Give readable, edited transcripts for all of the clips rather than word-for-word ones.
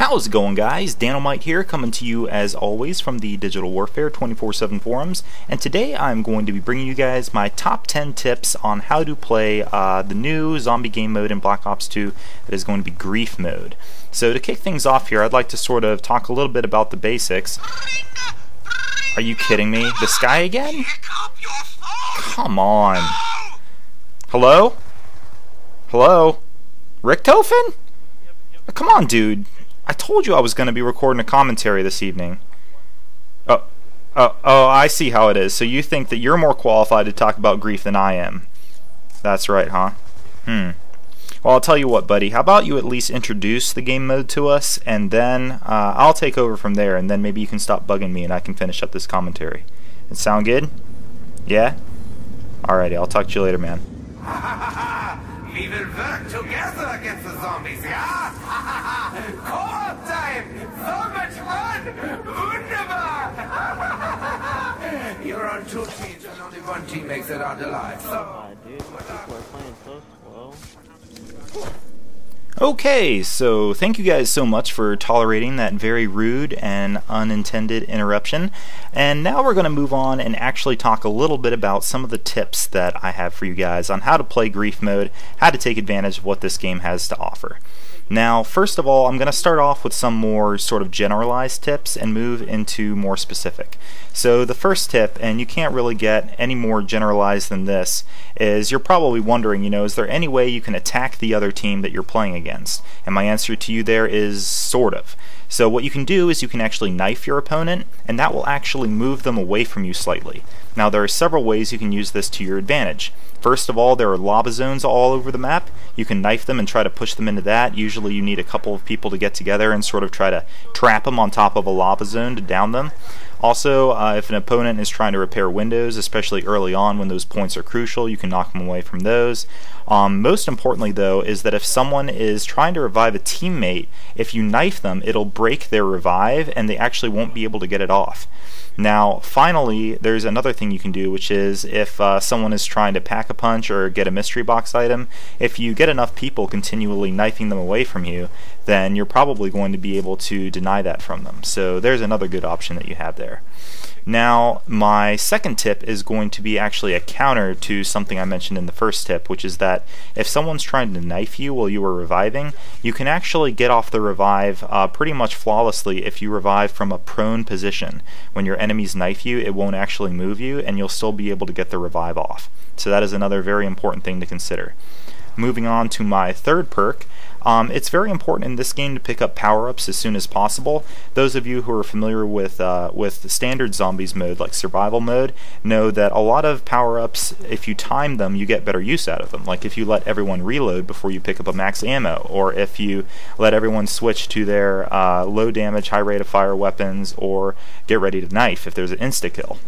How's it going, guys? Danomight here, coming to you as always from the Digital Warfare 24/7 forums, and today I'm going to be bringing you guys my top 10 tips on how to play the new zombie game mode in Black Ops 2 that is going to be Grief mode. So to kick things off here, I'd like to sort of talk a little bit about the basics. Are you kidding me? This guy again? Come on. Hello? Hello? Richtofen? Come on, dude. I told you I was going to be recording a commentary this evening. Oh, I see how it is. So you think that you're more qualified to talk about Grief than I am. That's right, huh? Well, I'll tell you what, buddy. How about you at least introduce the game mode to us, and then I'll take over from there, and then maybe you can stop bugging me and I can finish up this commentary. It sound good? Yeah? Alrighty, I'll talk to you later, man. We will work together against the zombies, yeah? Co-op time! So much fun! Wunderbar! You're on two teams and only one team makes it out alive, so... Dude, people are playing so slow. Okay, so thank you guys so much for tolerating that very rude and unintended interruption. And now we're going to move on and actually talk a little bit about some of the tips that I have for you guys on how to play Grief mode, how to take advantage of what this game has to offer. Now, first of all, I'm going to start off with some more sort of generalized tips and move into more specific. So the first tip, and you can't really get any more generalized than this, is you're probably wondering, is there any way you can attack the other team that you're playing against? And my answer to you there is sort of. So what you can do is you can actually knife your opponent, and that will actually move them away from you slightly. Now, there are several ways you can use this to your advantage. First of all, there are lava zones all over the map. You can knife them and try to push them into that. Usually you need a couple of people to get together and sort of try to trap them on top of a lava zone to down them. Also, if an opponent is trying to repair windows, especially early on when those points are crucial, you can knock them away from those. Most importantly, though, is that if someone is trying to revive a teammate, if you knife them, it'll break their revive and they actually won't be able to get it off. Now, finally, there's another thing you can do, which is if someone is trying to pack a punch or get a mystery box item, if you get enough people continually knifing them away from you, then you're probably going to be able to deny that from them. So there's another good option that you have there. Now, my second tip is going to be actually a counter to something I mentioned in the first tip, which is that if someone's trying to knife you while you are reviving, you can actually get off the revive pretty much flawlessly if you revive from a prone position. When your enemies knife you, it won't actually move you, and you'll still be able to get the revive off. So that is another very important thing to consider. Moving on to my third perk, it's very important in this game to pick up power-ups as soon as possible. Those of you who are familiar with the standard zombies mode, like survival mode, know that a lot of power-ups, if you time them, you get better use out of them. Like if you let everyone reload before you pick up a max ammo, or if you let everyone switch to their low damage, high rate of fire weapons, or get ready to knife if there's an insta-kill.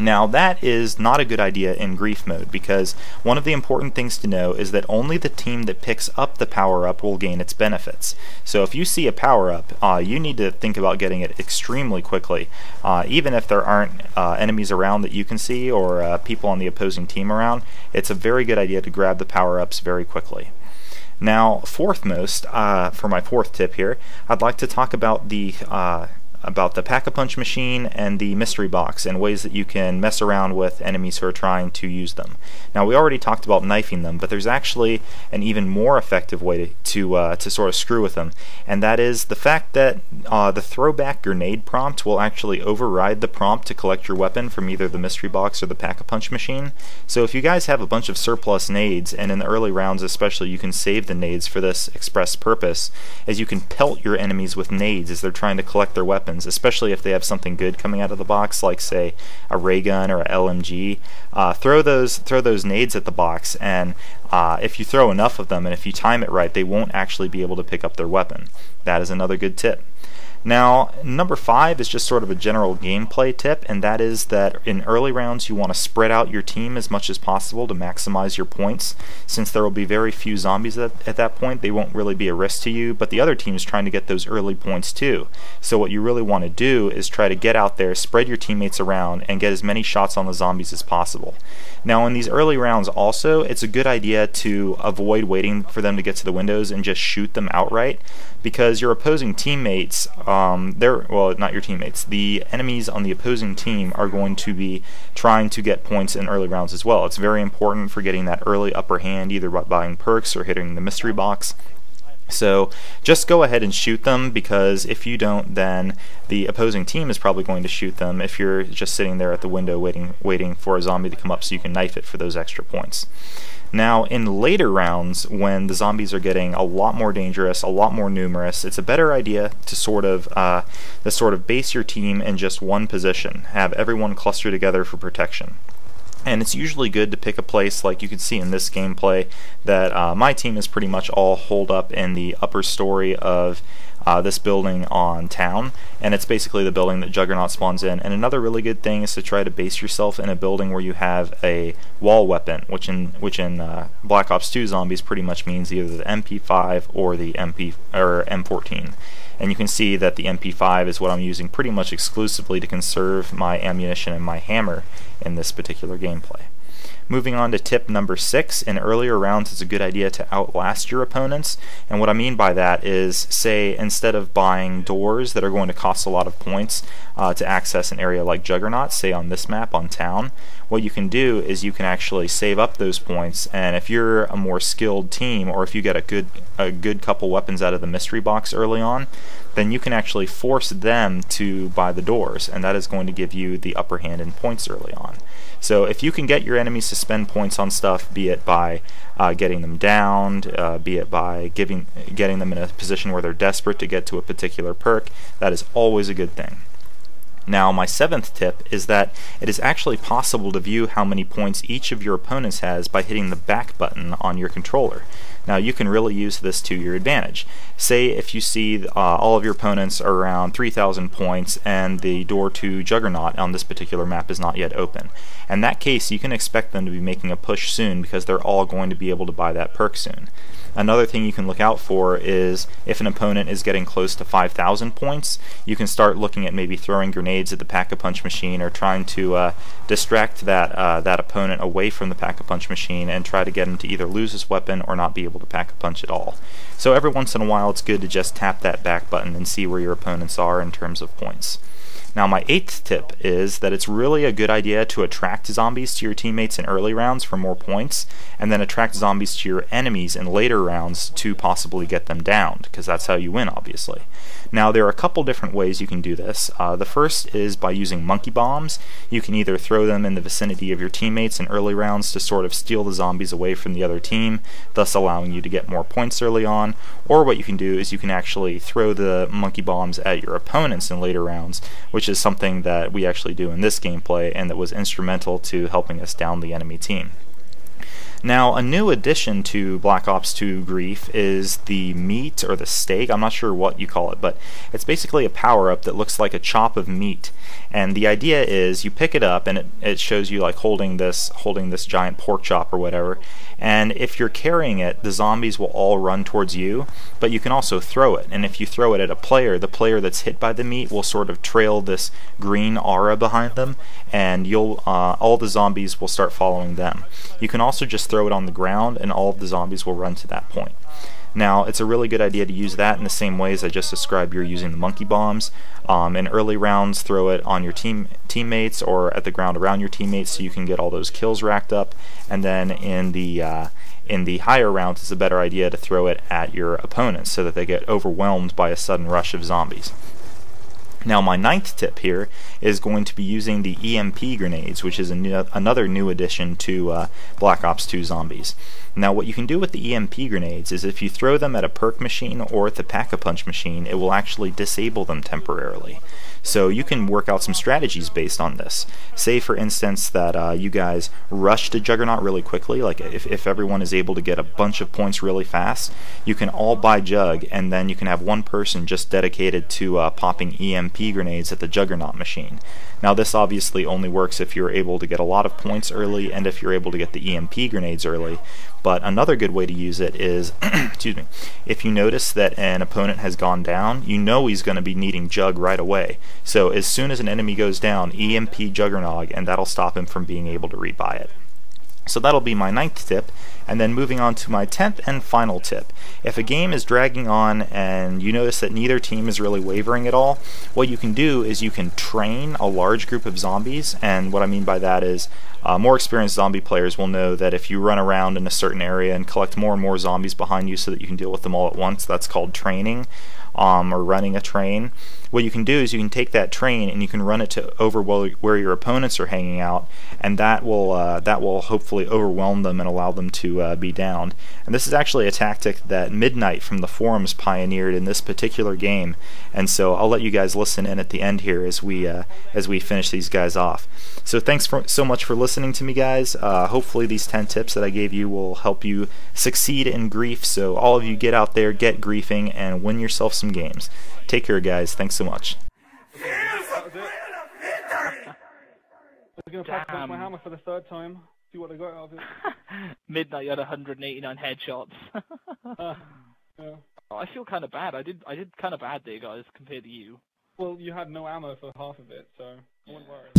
Now, that is not a good idea in Grief mode, because one of the important things to know is that only the team that picks up the power-up will gain its benefits. So if you see a power-up, you need to think about getting it extremely quickly. Even if there aren't enemies around that you can see, or people on the opposing team around, it's a very good idea to grab the power-ups very quickly. Now, fourthmost, for my fourth tip here, I'd like to talk about the Pack-a-Punch machine and the mystery box and ways that you can mess around with enemies who are trying to use them. Now, we already talked about knifing them, but there's actually an even more effective way to sort of screw with them, and that is the fact that the throwback grenade prompt will actually override the prompt to collect your weapon from either the mystery box or the Pack-a-Punch machine. So if you guys have a bunch of surplus nades, and in the early rounds especially, you can save the nades for this express purpose, as you can pelt your enemies with nades as they're trying to collect their weapons, especially if they have something good coming out of the box, like say a ray gun or a LMG. Throw those nades at the box, and if you throw enough of them and if you time it right, they won't actually be able to pick up their weapon. That is another good tip. Now, number 5 is just sort of a general gameplay tip, and that is that in early rounds you want to spread out your team as much as possible to maximize your points. Since there will be very few zombies at that point, they won't really be a risk to you, but the other team is trying to get those early points too. So what you really want to do is try to get out there, spread your teammates around, and get as many shots on the zombies as possible. Now in these early rounds also, it's a good idea to avoid waiting for them to get to the windows and just shoot them outright, because your opposing teammates, well, not your teammates, the enemies on the opposing team are going to be trying to get points in early rounds as well. It's very important for getting that early upper hand, either by buying perks or hitting the mystery box. So just go ahead and shoot them, because if you don't, then the opposing team is probably going to shoot them if you're just sitting there at the window waiting for a zombie to come up so you can knife it for those extra points. Now in later rounds, when the zombies are getting a lot more dangerous, a lot more numerous, it's a better idea to sort of base your team in just one position, have everyone cluster together for protection. And it's usually good to pick a place, like you can see in this gameplay, that my team is pretty much all holed up in the upper story of this building on town, and it's basically the building that Juggernaut spawns in. And another really good thing is to try to base yourself in a building where you have a wall weapon, which in Black Ops 2 zombies pretty much means either the MP5 or the M14. And you can see that the MP5 is what I'm using pretty much exclusively to conserve my ammunition and my hammer in this particular gameplay. Moving on to tip number 6, in earlier rounds it's a good idea to outlast your opponents, and what I mean by that is, say instead of buying doors that are going to cost a lot of points to access an area like Juggernaut, say on this map on town, what you can do is you can actually save up those points, and if you're a more skilled team, or if you get a good couple weapons out of the mystery box early on, then you can actually force them to buy the doors, and that is going to give you the upper hand in points early on. So if you can get your enemies to spend points on stuff, be it by getting them downed, be it by getting them in a position where they're desperate to get to a particular perk, that is always a good thing. Now my 7th tip is that it is actually possible to view how many points each of your opponents has by hitting the back button on your controller. Now you can really use this to your advantage. Say if you see all of your opponents are around 3,000 points and the door to Juggernaut on this particular map is not yet open. In that case, you can expect them to be making a push soon, because they're all going to be able to buy that perk soon. Another thing you can look out for is if an opponent is getting close to 5,000 points, you can start looking at maybe throwing grenades at the Pack-a-Punch machine, or trying to distract that opponent away from the Pack-a-Punch machine and try to get him to either lose his weapon or not be able to Pack-a-Punch at all. So every once in a while it's good to just tap that back button and see where your opponents are in terms of points. Now my 8th tip is that it's really a good idea to attract zombies to your teammates in early rounds for more points, and then attract zombies to your enemies in later rounds to possibly get them downed, because that's how you win, obviously. Now there are a couple different ways you can do this. The first is by using monkey bombs. You can either throw them in the vicinity of your teammates in early rounds to sort of steal the zombies away from the other team, thus allowing you to get more points early on, or what you can do is you can actually throw the monkey bombs at your opponents in later rounds, which is something that we actually do in this gameplay and that was instrumental to helping us down the enemy team. Now, a new addition to Black Ops 2 Grief is the meat, or the steak, I'm not sure what you call it, but it's basically a power-up that looks like a chop of meat. And the idea is you pick it up and it shows you like holding this giant pork chop or whatever, and if you're carrying it, the zombies will all run towards you, but you can also throw it, and if you throw it at a player, the player that's hit by the meat will sort of trail this green aura behind them, and all the zombies will start following them. You can also just throw it on the ground and all of the zombies will run to that point. Now, it's a really good idea to use that in the same way as I just described you're using the monkey bombs. In early rounds, throw it on your teammates or at the ground around your teammates so you can get all those kills racked up, and then in the higher rounds it's a better idea to throw it at your opponents so that they get overwhelmed by a sudden rush of zombies. Now my 9th tip here is going to be using the EMP grenades, which is another new addition to Black Ops 2 Zombies. Now what you can do with the EMP grenades is if you throw them at a perk machine or at the Pack-a-Punch machine, it will actually disable them temporarily. So you can work out some strategies based on this. Say for instance that you guys rush to Juggernaut really quickly, like if everyone is able to get a bunch of points really fast, you can all buy Jug, and then you can have one person just dedicated to popping EMP grenades at the Juggernaut machine. Now this obviously only works if you're able to get a lot of points early and if you're able to get the EMP grenades early, but another good way to use it is excuse me, if you notice that an opponent has gone down, you know he's going to be needing Jug right away. So as soon as an enemy goes down, EMP Juggernog, and that'll stop him from being able to rebuy it. So that'll be my 9th tip, and then moving on to my 10th and final tip. If a game is dragging on and you notice that neither team is really wavering at all, what you can do is you can train a large group of zombies, and what I mean by that is more experienced zombie players will know that if you run around in a certain area and collect more and more zombies behind you so that you can deal with them all at once, that's called training. Or running a train. What you can do is you can take that train and you can run it to over where your opponents are hanging out, and that will hopefully overwhelm them and allow them to be downed. And this is actually a tactic that Midnight from the forums pioneered in this particular game, and so I'll let you guys listen in at the end here as we finish these guys off. So thanks so much for listening to me, guys. Hopefully these 10 tips that I gave you will help you succeed in grief. So all of you, get out there, get griefing, and win yourself some games. Take care, guys. Thanks so much. I was going to practice my hammer for the 3rd time. See what I got out of it. Midnight, you had 189 headshots. Yeah. Oh, I feel kind of bad. I did kind of bad there, guys, compared to you. Well, you had no ammo for half of it, so I wouldn't worry.